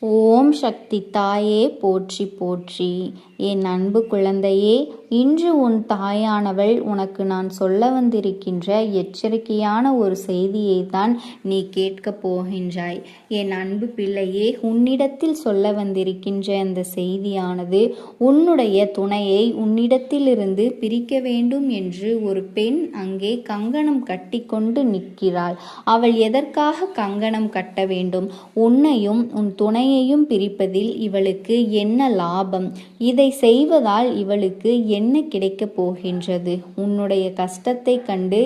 ஓம் சக்தி தாயே போற்றி போற்றி. என் அன்பு குழந்தையே, இன்று உன் தாயானவள் உனக்கு நான் சொல்ல வந்திருக்கின்ற எச்சரிக்கையான ஒரு செய்தியை தான் நீ கேட்கப் போகின்றாய். என் அன்பு பிள்ளையே, உன்னிடத்தில் சொல்ல வந்திருக்கின்ற அந்த செய்தியானது உன்னுடைய துணையை உன்னிடத்திலிருந்து பிரிக்க வேண்டும் என்று ஒரு பெண் அங்கே கங்கணம் கட்டி கொண்டு நிற்கிறாள். அவள் எதற்காக கங்கணம் கட்ட வேண்டும்? உன்னையும் உன் துணையையும் பிரிப்பதில் இவளுக்கு என்ன லாபம்? இதை செய்வதால் இவளுக்கு என்ன கிடைக்கப் போகின்றது? உன்னுடைய கஷ்டத்தை கண்டு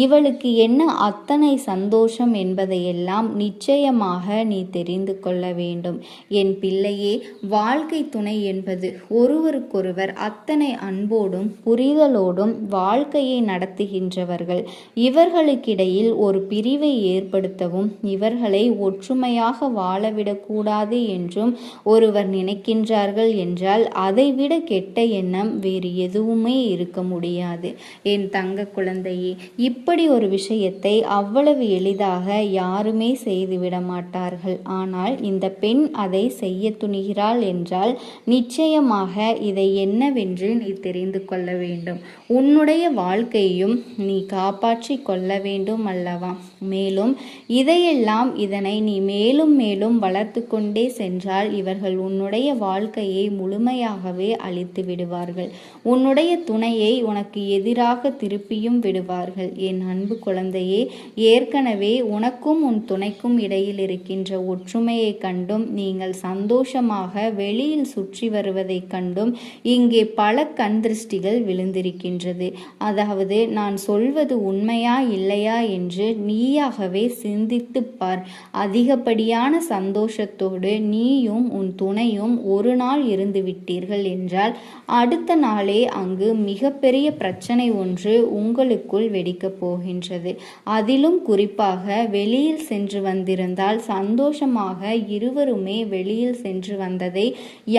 இவளுக்கு என்ன அத்தனை சந்தோஷம் என்பதையெல்லாம் நிச்சயமாக நீ தெரிந்து கொள்ள வேண்டும். என் பிள்ளையே, வாழ்க்கை துணை என்பது ஒருவருக்கொருவர் அத்தனை அன்போடும் புரிதலோடும் வாழ்க்கையை நடத்துகின்றவர்கள். இவர்களுக்கிடையில் ஒரு பிரிவை ஏற்படுத்தவும் இவர்களை ஒற்றுமையாக வாழவிடக்கூடாது என்றும் ஒருவர் நினைக்கின்றார்கள் என்றால் அதைவிட கெட்ட எண்ணம் வேறு எதுவுமே இருக்க முடியாது. என் தங்க குழந்தையே, இப்படி ஒரு விஷயத்தை அவ்வளவு எளிதாக யாருமே செய்துவிட மாட்டார்கள். ஆனால் இந்த பெண் அதை செய்ய துணிகிறாள் என்றால் நிச்சயமாக இதை என்னவென்று நீ தெரிந்து கொள்ள வேண்டும். உன்னுடைய வாழ்க்கையும் நீ காப்பாற்றி கொள்ள வேண்டும் அல்லவா? மேலும் இதனை நீ மேலும் மேலும் வளர்த்து கொண்டே சென்றால் இவர்கள் உன்னுடைய வாழ்க்கையை முழுமையாகவே அழித்து விடுவார்கள். உன்னுடைய துணையை உனக்கு எதிராக திருப்பியும் விடுவார்கள். என் அன்பு குழந்தையே, ஏற்கனவே உனக்கும் உன் துணைக்கும் இடையில் இருக்கின்ற ஒற்றுமையை கண்டும் நீங்கள் சந்தோஷமாக வெளியில் சுற்றி வருவதை கண்டும் இங்கே பல கண் திருஷ்டிகள் விழுந்திருக்கின்றது. அதாவது நான் சொல்வது உண்மையா இல்லையா என்று நீயாகவே சிந்தித்து பார். அதிகப்படியான சந்தோஷத்தோடு நீயும் உன் துணையும் ஒரு நாள் இருந்து விட்டீர்கள் என்றால் அடுத்த நாளே அங்கு மிகப்பெரிய பிரச்சனை ஒன்று உங்களுக்குள் வெடிக்கப் போகின்றது. அதிலும் குறிப்பாக வெளியில் சென்று வந்திருந்தால் சந்தோஷமாக இருவருமே வெளியில் சென்று வந்ததை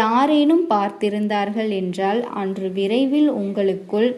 யாரேனும் பார்த்திருந்தார்கள் என்றால் அன்று விரைவில் உங்களுக்குள்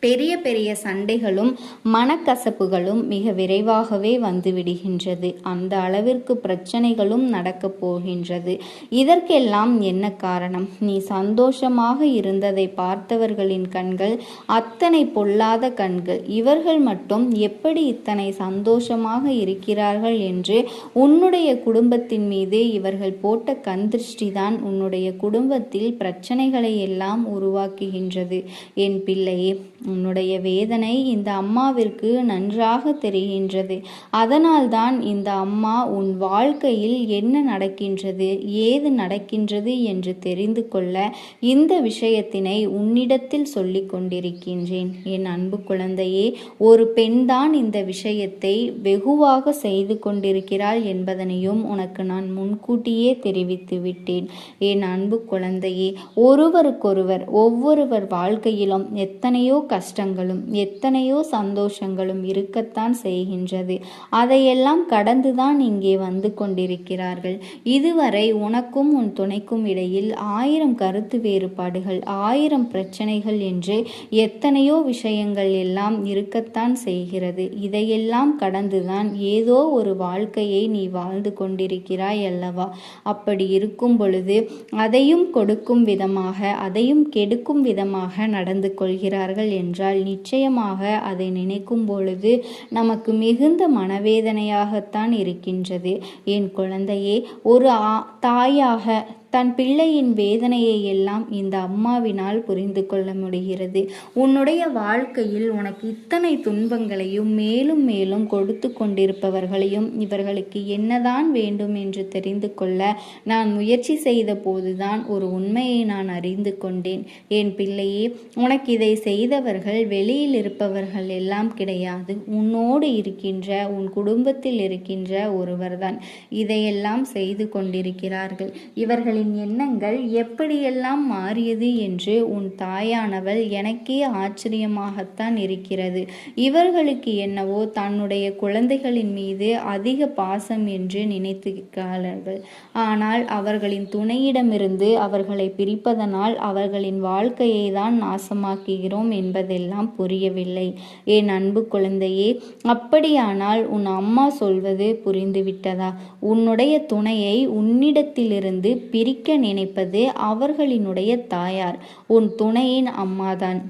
பெரிய பெரிய சண்டைகளும் மனக்கசப்புகளும் மிக விரைவாகவே வந்துவிடுகின்றது. அந்த அளவிற்கு பிரச்சனைகளும் நடக்கப் போகின்றது. இதற்கெல்லாம் என்ன காரணம்? நீ சந்தோஷமாக இருந்ததை பார்த்தவர்களின் கண்கள் அத்தனை பொல்லாத கண்கள். இவர்கள் மட்டும் எப்படி இத்தனை சந்தோஷமாக இருக்கிறார்கள் என்று உன்னுடைய குடும்பத்தின் மீது இவர்கள் போட்ட கண் திருஷ்டிதான் உன்னுடைய குடும்பத்தில் பிரச்சனைகளை எல்லாம் உருவாக்குகின்றது. என் பிள்ளையே, உன்னுடைய வேதனை இந்த அம்மாவிற்கு நன்றாக தெரிகின்றது. அதனால்தான் இந்த அம்மா உன் வாழ்க்கையில் என்ன நடக்கின்றது, ஏது நடக்கின்றது என்று தெரிந்து கொள்ள இந்த விஷயத்தினை உன்னிடத்தில் சொல்லிக் கொண்டிருக்கின்றேன். என் அன்பு குழந்தையே, ஒரு பெண்தான் இந்த விஷயத்தை வெகுவாக செய்து கொண்டிருக்கிறாள் என்பதனையும் உனக்கு நான் முன்கூட்டியே தெரிவித்து விட்டேன். என் அன்பு குழந்தையே, ஒருவருக்கொருவர் ஒவ்வொருவர் வாழ்க்கையிலும் எத்தனையோ கஷ்டங்களும் எத்தனையோ சந்தோஷங்களும் இருக்கத்தான் செய்கின்றது. அதையெல்லாம் கடந்துதான் இங்கே வந்து கொண்டிருக்கிறார்கள். இதுவரை உனக்கும் உன் துணைக்கும் இடையில் 1000 கருத்து வேறுபாடுகள், 1000 பிரச்சனைகள் என்று எத்தனையோ விஷயங்கள் எல்லாம் இருக்கத்தான் செய்கிறது. இதையெல்லாம் கடந்துதான் ஏதோ ஒரு வாழ்க்கையை நீ வாழ்ந்து கொண்டிருக்கிறாய் அல்லவா? அப்படி இருக்கும் பொழுது அதையும் கொடுக்கும் விதமாக அதையும் கெடுக்கும் விதமாக நடந்து கொள்கிறார்கள் என்றால் நிச்சயமாக அதை நினைக்கும் பொழுது நமக்கு மிகுந்த மனவேதனையாகத்தான் இருக்கின்றது. என் குழந்தையே, ஒரு தாயாக தன் பிள்ளையின் வேதனையை எல்லாம் இந்த அம்மாவினால் புரிந்து கொள்ள முடிகிறது. உன்னுடைய வாழ்க்கையில் உனக்கு இத்தனை துன்பங்களையும் மேலும் மேலும் கொடுத்து கொண்டிருப்பவர்களையும் இவர்களுக்கு என்னதான் வேண்டும் என்று தெரிந்து கொள்ள நான் முயற்சி செய்த போதுதான் ஒரு உண்மையை நான் அறிந்து கொண்டேன். என் பிள்ளையே, உனக்கு இதை செய்தவர்கள் வெளியில் இருப்பவர்கள் எல்லாம் கிடையாது. உன்னோடு இருக்கின்ற உன் குடும்பத்தில் இருக்கின்ற ஒருவர்தான் இதையெல்லாம் செய்து கொண்டிருக்கிறார்கள். இவர்கள் இவர்களின் எண்ணங்கள் எப்படியெல்லாம் மாறியது என்று உன் தாயானவள் எனக்கே ஆச்சரியமாகத்தான் இருக்கிறது. இவர்களுக்கு என்னவோ தன்னுடைய குழந்தைகளின் மீது அதிக பாசம் என்று நினைத்துக்கிறார்கள். ஆனால் அவர்களின் துணையிடமிருந்து அவர்களை பிரிப்பதனால் அவர்களின் வாழ்க்கையை தான் நாசமாக்குகிறோம் என்பதெல்லாம் புரியவில்லை. என் அன்பு குழந்தையே, அப்படியானால் உன் அம்மா சொல்வது புரிந்துவிட்டதா? உன்னுடைய துணையை உன்னிடத்திலிருந்து பிரிக்க நினைப்பது அவர்களினுடைய தாயார், உன் துணையின் அம்மாதான்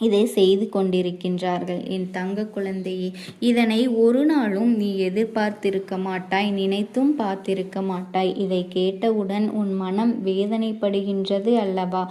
இதை செய்து கொண்டிருக்கின்றார்கள். என் தங்க குழந்தையே, இதனை ஒரு நாளும் நீ எதிர்பார்த்திருக்க மாட்டாய், நினைத்தும் பார்த்திருக்க மாட்டாய். இதை கேட்டவுடன் உன் மனம் வேதனைப்படுகின்றது அல்லவா?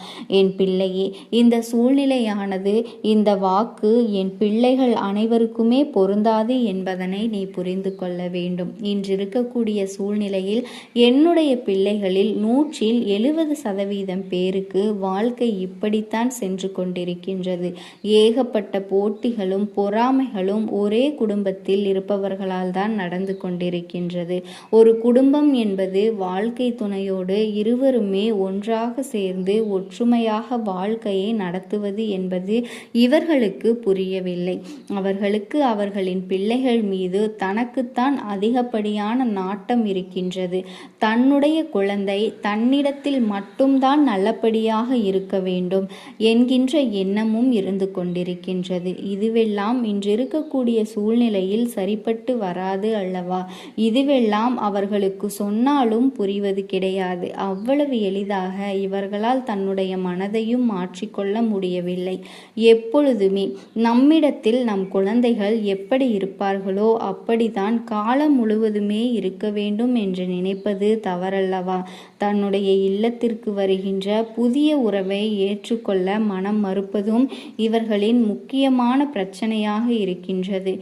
என் பிள்ளையே, இந்த சூழ்நிலையானது, இந்த வாக்கு என் பிள்ளைகள் அனைவருக்குமே பொருந்தாது என்பதனை நீ புரிந்து கொள்ள வேண்டும். இன்றிருக்கக்கூடிய சூழ்நிலையில் என்னுடைய பிள்ளைகளில் 170% பேருக்கு வாழ்க்கை இப்படித்தான் சென்று கொண்டிருக்கின்றது. ஏகப்பட்ட போட்டிகளும் பொறாமைகளும் ஒரே குடும்பத்தில் இருப்பவர்களால் தான் நடந்து கொண்டிருக்கின்றது. ஒரு குடும்பம் என்பது வாழ்க்கை துணையோடு இருவருமே ஒன்றாக சேர்ந்து ஒற்றுமையாக வாழ்க்கையை நடத்துவது என்பது இவர்களுக்கு புரியவில்லை. அவர்களுக்கு அவர்களின் பிள்ளைகள் மீது தனக்குத்தான் அதிகப்படியான நாட்டம் இருக்கின்றது. தன்னுடைய குழந்தை தன்னிடத்தில் மட்டும்தான் நல்லபடியாக இருக்க வேண்டும் என்கின்ற எண்ணமும் இருந்து கொண்டிருக்கின்றது. இதுவெல்லாம் இன்றிருக்கக்கூடிய சூழ்நிலையில் சரிப்பட்டு வராது அல்லவா? இதுவெல்லாம் அவர்களுக்கு சொன்னாலும் புரிவது கிடையாது. அவ்வளவு எளிதாக இவர்களால் தன்னுடைய மனதையும் மாற்றிக்கொள்ள முடியவில்லை. எப்பொழுதுமே நம்மிடத்தில் நம் குழந்தைகள் எப்படி இருப்பார்களோ அப்படித்தான் காலம் முழுவதுமே இருக்க வேண்டும் என்று நினைப்பது தவறல்லவா? தன்னுடைய இல்லத்திற்கு வருகின்ற புதிய உறவை ஏற்றுக்கொள்ள மனம் மறுப்பதும் இவர்களின் முக்கியமான பிரச்சனையாக இருக்கின்றது.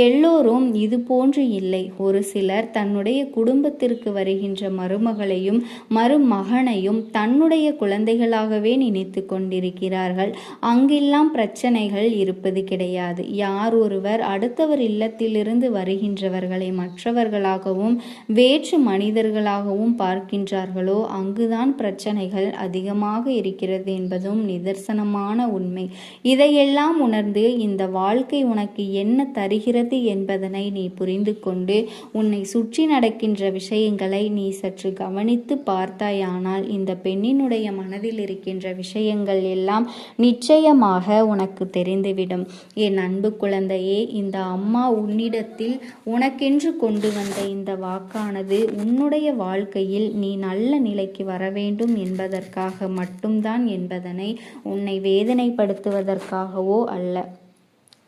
எல்லோரும் இது போன்று இல்லை. ஒரு சிலர் தன்னுடைய குடும்பத்திற்கு வருகின்ற மருமகளையும் மருமகனையும் தன்னுடைய குழந்தைகளாகவே நினைத்து கொண்டிருக்கிறார்கள். அங்கெல்லாம் பிரச்சனைகள் இருப்பது கிடையாது. யார் ஒருவர் அடுத்தவர் இல்லத்திலிருந்து வருகின்றவர்களை மற்றவர்களாகவும் வேற்று மனிதர்களாகவும் பார்க்கின்றார்களோ அங்குதான் பிரச்சனைகள் அதிகமாக இருக்கிறது என்பதும் நிதர்சனமான உண்மை. இதையெல்லாம் உணர்ந்து இந்த வாழ்க்கை உனக்கு என்ன தருகிறது என்பதனை நீ புரிந்து கொண்டு உன்னை சுற்றி நடக்கின்ற விஷயங்களை நீ சற்று கவனித்து பார்த்தாயானால் இந்த பெண்ணினுடைய மனதில் இருக்கின்ற விஷயங்கள் எல்லாம் நிச்சயமாக உனக்கு தெரிந்துவிடும். என் அன்பு குழந்தையே, இந்த அம்மா உன்னிடத்தில் உனக்கென்று கொண்டு வந்த இந்த வாக்கானது உன்னுடைய வாழ்க்கையில் நீ நல்ல நிலைக்கு வர வேண்டும் என்பதற்காக மட்டும்தான் என்பதனை உன்னை வேதனைப்படுத்துவதற்காகவோ அல்ல.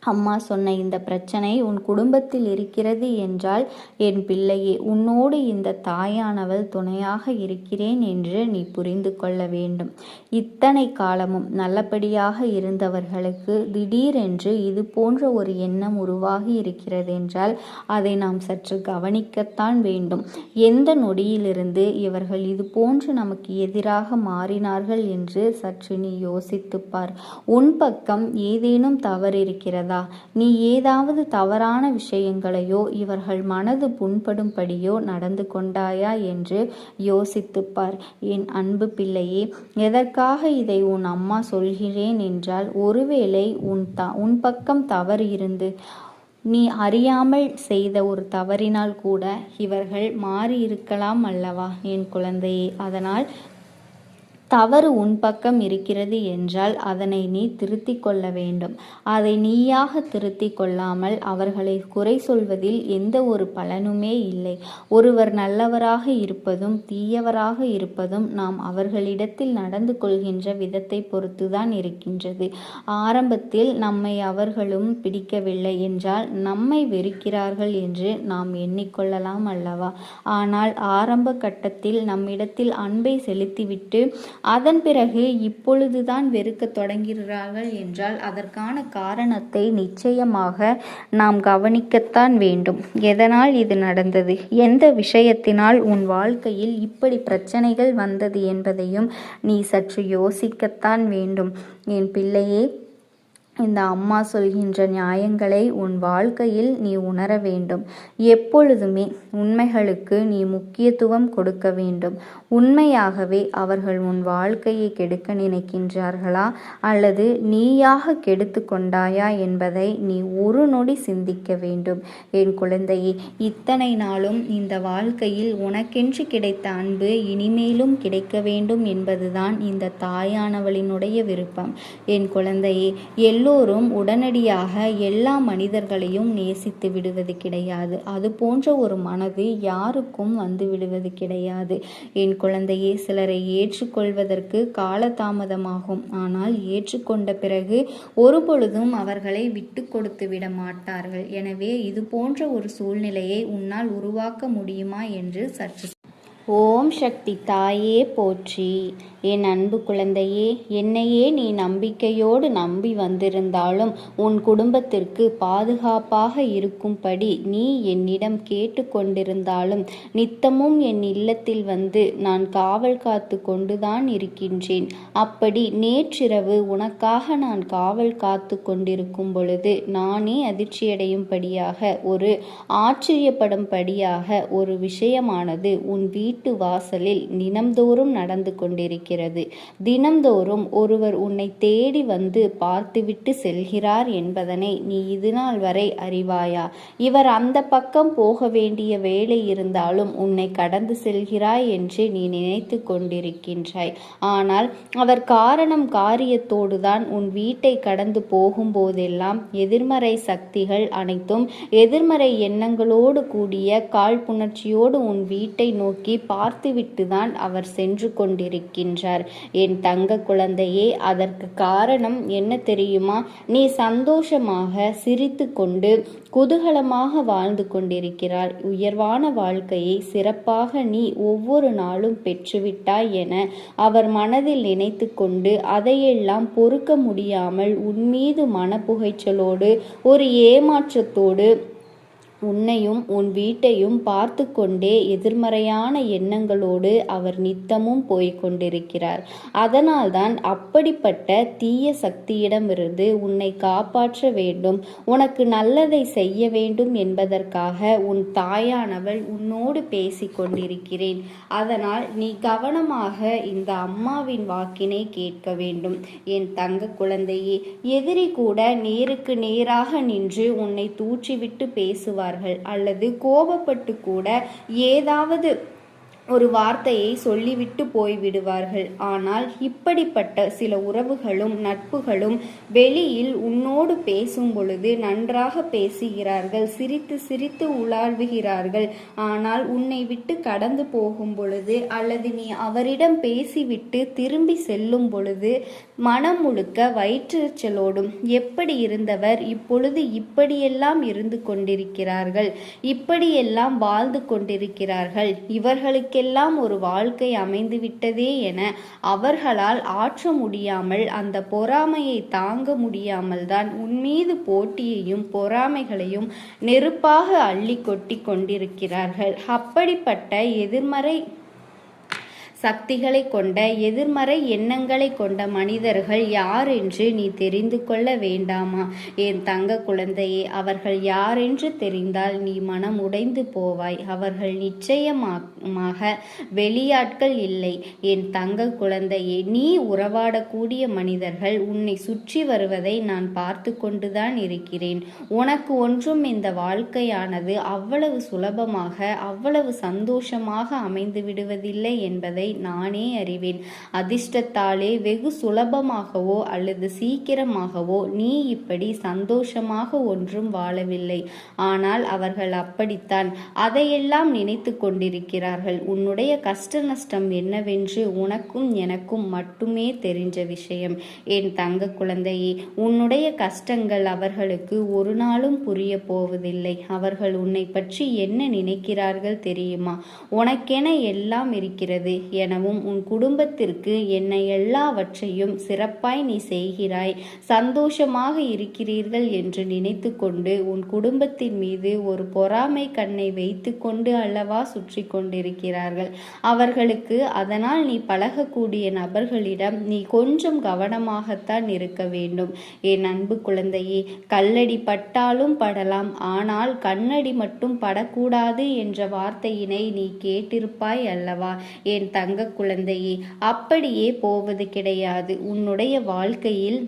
அம்மா சொன்ன இந்த பிரச்சனை உன் குடும்பத்தில் இருக்கிறது என்றால் என் பிள்ளையே, உன்னோடு இந்த தாயானவள் துணையாக இருக்கிறேன் என்று நீ புரிந்து கொள்ள வேண்டும். இத்தனை காலமும் நல்லபடியாக இருந்தவர்களுக்கு திடீரென்று இது போன்ற ஒரு எண்ணம் உருவாகி இருக்கிறது என்றால் அதை நாம் சற்று கவனிக்கத்தான் வேண்டும். எந்த நொடியிலிருந்து இவர்கள் இது போன்று நமக்கு எதிராக மாறினார்கள் என்று சற்று நீ யோசித்துப்பார். உன் பக்கம் ஏதேனும் தவறு இருக்கிறதா? நீ ஏதாவது தவறான விஷயங்களையோ இவர்கள் மனது புண்படும்படியோ நடந்து கொண்டாயா என்று யோசித்துப்பார். என் அன்பு பிள்ளையே, எதற்காக இதை உன் அம்மா சொல்கிறேன் என்றால், ஒருவேளை உன் பக்கம் தவறு இருந்து நீ அறியாமல் செய்த ஒரு தவறினால் கூட இவர்கள் மாறி இருக்கலாம் அல்லவா என் குழந்தையே? அதனால் தவறு உன் பக்கம் இருக்கிறது என்றால் அதனை நீ திருத்திக் கொள்ள வேண்டும். அதை நீயாக திருத்திக் கொள்ளாமல் அவர்களை குறை சொல்வதில் எந்த ஒரு பலனுமே இல்லை. ஒருவர் நல்லவராக இருப்பதும் தீயவராக இருப்பதும் நாம் அவர்களிடத்தில் நடந்து கொள்கின்ற விதத்தை பொறுத்துதான் இருக்கின்றது. ஆரம்பத்தில் நம்மை அவர்களும் பிடிக்கவில்லை என்றால் நம்மை வெறுக்கிறார்கள் என்று நாம் எண்ணிக்கொள்ளலாம் அல்லவா? ஆனால் ஆரம்ப கட்டத்தில் நம்மிடத்தில் அன்பை செலுத்திவிட்டு அதன் பிறகு இப்பொழுதுதான் வெறுக்க தொடங்குகிறார்கள் என்றால் அதற்கான காரணத்தை நிச்சயமாக நாம் கவனிக்கத்தான் வேண்டும். எதனால் இது நடந்தது, எந்த விஷயத்தினால் உன் வாழ்க்கையில் இப்படி பிரச்சனைகள் வந்தது என்பதையும் நீ சற்று யோசிக்கத்தான் வேண்டும். என் பிள்ளையே, இந்த அம்மா சொல்கின்ற நியாயங்களை உன் வாழ்க்கையில் நீ உணர வேண்டும். எப்பொழுதுமே உண்மைகளுக்கு நீ முக்கியத்துவம் கொடுக்க வேண்டும். உண்மையாகவே அவர்கள் உன் வாழ்க்கையை கெடுக்க நினைக்கின்றார்களா அல்லது நீயாக கெடுத்து கொண்டாயா என்பதை நீ ஒரு நொடி சிந்திக்க வேண்டும். என் குழந்தையே, இத்தனை நாளும் இந்த வாழ்க்கையில் உனக்கென்று கிடைத்த அன்பு இனிமேலும் கிடைக்க வேண்டும் என்பதுதான் இந்த தாயானவளினுடைய விருப்பம். என் குழந்தையே, எல்லோரும் உடனடியாக எல்லா மனிதர்களையும் நேசித்து விடுவது கிடையாது. அது போன்ற ஒரு மனது யாருக்கும் வந்து விடுவது கிடையாது. என் குழந்தையே, சிலரை ஏற்றுக்கொள்வதற்கு காலதாமதமாகும். ஆனால் ஏற்றுக்கொண்ட பிறகு ஒருபொழுதும் அவர்களை விட்டு கொடுத்து விட மாட்டார்கள். எனவே இது போன்ற ஒரு சூழ்நிலையை உன்னால் உருவாக்க முடியுமா என்று சற்று. ஓம் சக்தி தாயே போற்றி. என் அன்பு குழந்தையே, என்னையே நீ நம்பிக்கையோடு நம்பி வந்திருந்தாலும் உன் குடும்பத்திற்கு பாதுகாப்பாக இருக்கும்படி நீ என்னிடம் கேட்டு கொண்டிருந்தாலும் நித்தமும் என் இல்லத்தில் வந்து நான் காவல் காத்து கொண்டுதான் இருக்கின்றேன். அப்படி நேற்றிரவு உனக்காக நான் காவல் காத்து கொண்டிருக்கும் பொழுது நானே அதிர்ச்சியடையும்படியாக ஆச்சரியப்படும்படியாக ஒரு விஷயமானது உன் வீட்டு வாசலில் தினம்தோறும் நடந்து கொண்டிருக்கிறது. தினம்தோறும் ஒருவர் உன்னை தேடி வந்து பார்த்துவிட்டு செல்கிறார் என்பதனை நீ இதுநாள் வரை அறிவாயா? இவர் அந்த பக்கம் போக வேண்டிய வேலை இருந்தாலும் உன்னை கடந்து செல்கிறாய் என்று நீ நினைத்து கொண்டிருக்கின்றாய். ஆனால் அவர் காரியத்தோடுதான் உன் வீட்டை கடந்து போகும்போதெல்லாம் எதிர்மறை சக்திகள் அனைத்தும் எதிர்மறை எண்ணங்களோடு கூடிய காழ்ப்புணர்ச்சியோடு உன் வீட்டை நோக்கி பார்த்துவிட்டுதான் அவர் சென்று கொண்டிருக்கின்றார். என் தங்க குழந்தையே, அதற்கு காரணம் என்ன தெரியுமா? நீ சந்தோஷமாக சிரித்து கொண்டு குதூகலமாக வாழ்ந்து கொண்டிருக்கிறாள். உயர்வான வாழ்க்கையை சிறப்பாக நீ ஒவ்வொரு நாளும் பெற்றுவிட்டாய் என அவர் மனதில் நினைத்து கொண்டு அதையெல்லாம் பொறுக்க முடியாமல் உன்மீது மனப்புகைச்சலோடு ஒரு ஏமாற்றத்தோடு உன்னையும் உன் வீட்டையும் பார்த்து கொண்டே எதிர்மறையான எண்ணங்களோடு அவர் நித்தமும் போய்கொண்டிருக்கிறார். அதனால்தான் அப்படிப்பட்ட தீய சக்தியிடமிருந்து உன்னை காப்பாற்ற வேண்டும், உனக்கு நல்லதை செய்ய வேண்டும் என்பதற்காக உன் தாயானவள் உன்னோடு பேசி கொண்டிருக்கிறேன். அதனால் நீ கவனமாக இந்த அம்மாவின் வாக்கினை கேட்க வேண்டும். என் தங்க குழந்தையே, எதிரி கூட நேருக்கு நேராக நின்று உன்னை தூற்றிவிட்டு பேசுவார் அல்லது கோபப்பட்டு கூட ஏதாவது ஒரு வார்த்தையை சொல்லிவிட்டு போய்விடுவார்கள். ஆனால் இப்படிப்பட்ட சில உறவுகளும் நட்புகளும் வெளியில் உன்னோடு பேசும் பொழுது நன்றாக பேசுகிறார்கள், சிரித்து சிரித்து உலாவுகிறார்கள். ஆனால் உன்னை விட்டு கடந்து போகும் பொழுது அல்லது நீ அவரிடம் பேசிவிட்டு திரும்பி செல்லும் பொழுது மனம் முழுக்க வயிற்றெரிச்சலோடும் எப்படி இருந்தவர் இப்பொழுது இப்படியெல்லாம் இருந்து கொண்டிருக்கிறார்கள், இப்படியெல்லாம் வாழ்ந்து கொண்டிருக்கிறார்கள், இவர்களுக்கு ஒரு வாழ்க்கை அமைந்து விட்டதே என அவர்களால் ஆற்ற முடியாமல் அந்த பொறாமையை தாங்க முடியாமல் தான் உன்மீது போட்டியையும் பொறாமைகளையும் நெருப்பாக அள்ளி கொட்டி கொண்டிருக்கிறார்கள். அப்படிப்பட்ட எதிர்மறை சக்திகளை கொண்ட எதிர்மறை எண்ணங்களை கொண்ட மனிதர்கள் யார் என்று நீ தெரிந்து கொள்ள வேண்டாமா? என் தங்க குழந்தையே, அவர்கள் யார் என்று தெரிந்தால் நீ மனம் உடைந்து போவாய். அவர்கள் நிச்சயமாக வெளியாட்கள் இல்லை. என் தங்க குழந்தையே, நீ உறவாடக்கூடிய மனிதர்கள் உன்னை சுற்றி வருவதை நான் பார்த்து கொண்டுதான் இருக்கிறேன். உனக்கு ஒன்றும் இந்த வாழ்க்கையானது அவ்வளவு சுலபமாக அவ்வளவு சந்தோஷமாக அமைந்து விடுவதில்லை என்பதை நானே அறிவேன். அதிர்ஷ்டத்தாலே வெகு சுலபமாகவோ அல்லது சீக்கிரமாகவோ நீ இப்படி சந்தோஷமாக ஒன்றும் வாழவில்லை. ஆனால் அவர்கள் அப்படித்தான் அதையெல்லாம் நினைத்து கொண்டிருக்கிறார்கள். உன்னுடைய கஷ்ட நஷ்டம் என்னவென்று உனக்கும் எனக்கும் மட்டுமே தெரிஞ்ச விஷயம். என் தங்க குழந்தையே, உன்னுடைய கஷ்டங்கள் அவர்களுக்கு ஒரு நாளும் புரிய போவதில்லை. அவர்கள் உன்னை பற்றி என்ன நினைக்கிறார்கள் தெரியுமா? உனக்கென எல்லாம் இருக்கிறது, எனவும் உன் குடும்பத்திற்கு என்ன எல்லாவற்றையும் சிறப்பாய் நீ செய்கிறாய், சந்தோஷமாக இருக்கிறீர்கள் என்று நினைத்து கொண்டு உன் குடும்பத்தின் மீது ஒரு பொறாமை கண்ணை வைத்து கொண்டு அல்லவா சுற்றி கொண்டிருக்கிறார்கள். அவர்களுக்கு அதனால் நீ பழகக்கூடிய நபர்களிடம் நீ கொஞ்சம் கவனமாகத்தான் இருக்க வேண்டும். என் அன்பு குழந்தையே, கல்லடி பட்டாலும் படலாம், ஆனால் கண்ணடி மட்டும் படக்கூடாது என்ற வார்த்தையினை நீ கேட்டிருப்பாய் அல்லவா என் தங்க குழந்தையே? அப்படியே போவது கிடையாது. உன்னுடைய வாழ்க்கையில்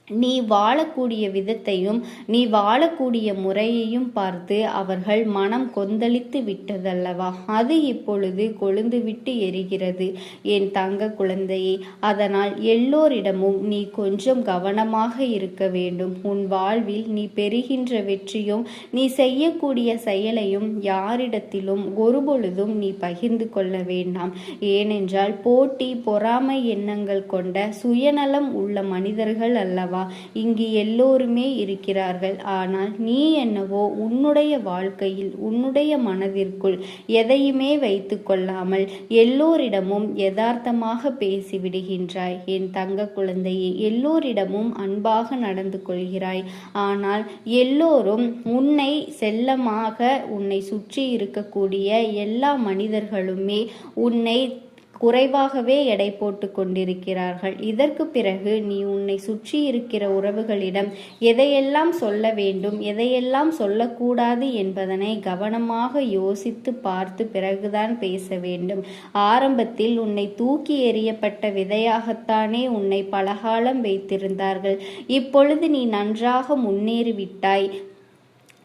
நீ வாழக்கூடிய விதத்தையும் நீ வாழக்கூடிய முறையையும் பார்த்து அவர்கள் மனம் கொந்தளித்து விட்டதல்லவா? அது இப்பொழுது கொழுந்துவிட்டு எரிகிறது என் தங்க குழந்தையே. அதனால் எல்லோரிடமும் நீ கொஞ்சம் கவனமாக இருக்க வேண்டும். உன் வாழ்வில் நீ பெறுகின்ற வெற்றியும் நீ செய்யக்கூடிய செயலையும் யாரிடத்திலும் ஒருபொழுதும் நீ பகிர்ந்து கொள்ள வேண்டாம். ஏனென்றால் போட்டி பொறாமை எண்ணங்கள் கொண்ட சுயநலம் உள்ள மனிதர்கள் அல்லவா இங்கு எல்லோருமே இருக்கிறார்கள். ஆனால் நீ என்னவோ உன்னுடைய வாழ்க்கையில் உன்னுடைய மனதிற்குள் எதையுமே வைத்து கொள்ளாமல் எல்லோரிடமும் யதார்த்தமாக பேசிவிடுகின்றாய் என் தங்க குழந்தையே. எல்லோரிடமும் அன்பாக நடந்து கொள்கிறாய். ஆனால் எல்லோரும் உன்னை செல்லமாக உன்னை சுற்றி இருக்கக்கூடிய எல்லா மனிதர்களுமே உன்னை குறைவாகவே எடை போட்டு கொண்டிருக்கிறார்கள். இதற்கு பிறகு நீ உன்னை சுற்றி இருக்கிற உறவுகளிடம் எதையெல்லாம் சொல்ல வேண்டும், எதையெல்லாம் சொல்லக்கூடாது என்பதனை கவனமாக யோசித்து பார்த்து பிறகுதான் பேச வேண்டும். ஆரம்பத்தில் உன்னை தூக்கி எறியப்பட்ட விதையாகத்தானே உன்னை பலகாலம் வைத்திருந்தார்கள். இப்பொழுது நீ நன்றாக முன்னேறிவிட்டாய்,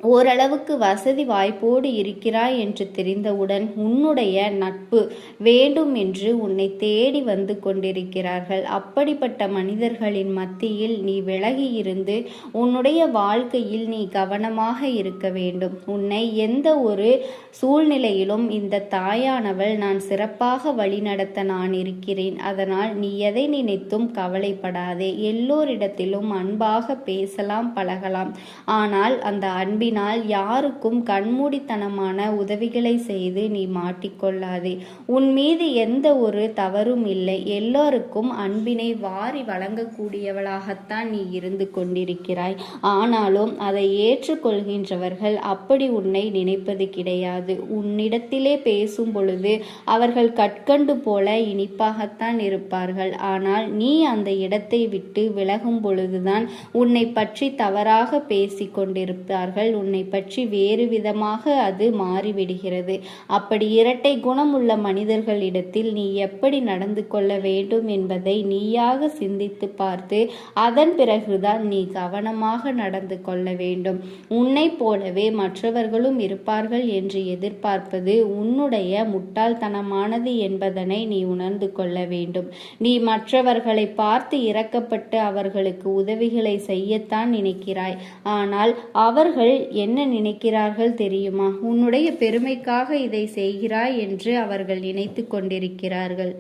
ஓரளவுக்கு வசதி வாய்ப்போடு இருக்கிறாய் என்று தெரிந்தவுடன் உன்னுடைய நட்பு வேண்டும் என்று உன்னை தேடி வந்து கொண்டிருக்கிறார்கள். அப்படிப்பட்ட மனிதர்களின் மத்தியில் நீ விலகி இருந்து உன்னுடைய வாழ்க்கையில் நீ கவனமாக இருக்க வேண்டும். உன்னை எந்த ஒரு சூழ்நிலையிலும் இந்த தாயானவள் நான் சிறப்பாக வழிநடத்த நான் இருக்கிறேன். அதனால் நீ எதை நினைத்தும் கவலைப்படாதே. எல்லோரிடத்திலும் அன்பாக பேசலாம், பழகலாம். ஆனால் அந்த அன்பின் யாருக்கும் கண்மூடித்தனமான உதவிகளை செய்து நீ மாட்டிக்கொள்ளாதே. உன் மீது எந்த ஒரு தவறும் இல்லை. எல்லோருக்கும் அன்பினை வாரி வழங்கக்கூடியவளாகத்தான் நீ இருந்து கொண்டிருக்கிறாய். ஆனாலும் அதை ஏற்றுக்கொள்கின்றவர்கள் அப்படி உன்னை நினைப்பது கிடையாது. உன்னிடத்திலே பேசும் பொழுது அவர்கள் கற்கண்டு போல இனிப்பாகத்தான் இருப்பார்கள். ஆனால் நீ அந்த இடத்தை விட்டு விலகும் பொழுதுதான் உன்னை பற்றி தவறாக பேசி கொண்டிருப்பார்கள். உன்னை பற்றி வேறு விதமாக அது மாறிவிடுகிறது. அப்படி இரட்டை குணம் உள்ள மனிதர்களிடத்தில் நீ எப்படி நடந்து கொள்ள வேண்டும் என்பதை நீயாக சிந்தித்து பார்த்து அதன் பிறகுதான் நீ கவனமாக நடந்து கொள்ள வேண்டும். உன்னை போலவே மற்றவர்களும் இருப்பார்கள் என்று எதிர்பார்ப்பது உன்னுடைய முட்டாள்தனமானது என்பதனை நீ உணர்ந்து கொள்ள வேண்டும். நீ மற்றவர்களை பார்த்து இரக்கப்பட்டு அவர்களுக்கு உதவிகளை செய்யத்தான் நினைக்கிறாய். ஆனால் அவர்கள் என்ன நினைக்கிறார்கள் தெரியுமா? உன்னுடைய பெருமைக்காக இதை செய்கிறாய் என்று அவர்கள் நினைத்து கொண்டிருக்கிறார்கள்.